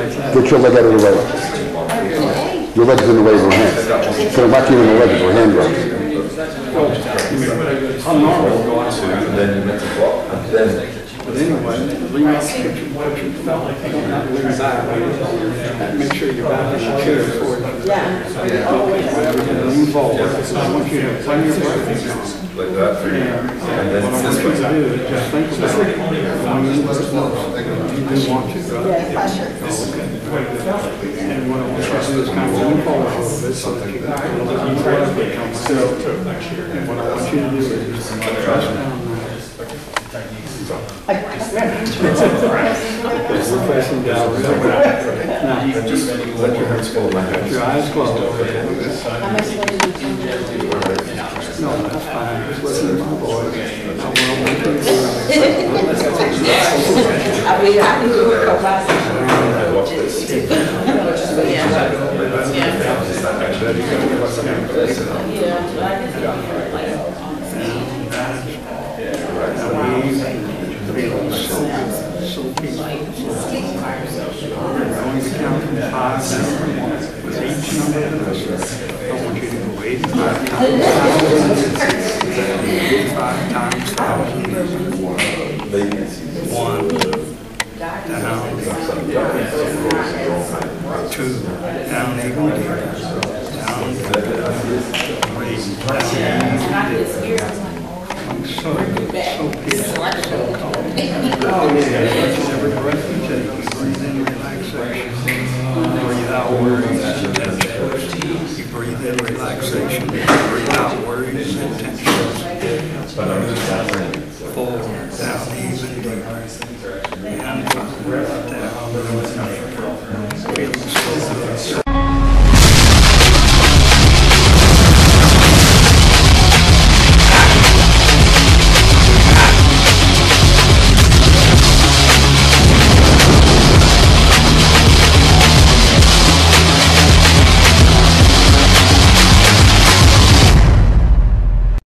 Get your leg out of the way. Your leg's in the way of your hand. So I'm not giving the leg, your hand goes. I'm normal going to, and then you meant to walk, and then. But anyway, lean up, put your felt like you don't have to lean back. Make sure your back is secure for you. Lean forward. I want you to play your breath. Like that for you. And then what I want you to do is just think about it. You do want to, right? Yes, I sure. And what I want you to do is kind of lean forward a little bit so that you can feel the breath become still. And what I want you to do is just press down. We're facing down. Now, just let your hands fall back. Your eyes closed. No, that's fine. Just listen to my voice. I mean, I can do it. So peaceful. We're going to count from 5 down. With each number, I want you to go 85 times 1,000. 1 down. 2 down even deeper. Down. 3 down. So peaceful. Oh, yeah. Every breath you take, you breathe in relaxation. Breathe out worries and tensions. You breathe in relaxation. You breathe out worries and tensions. Fall down even deeper. And down. Feeling so good.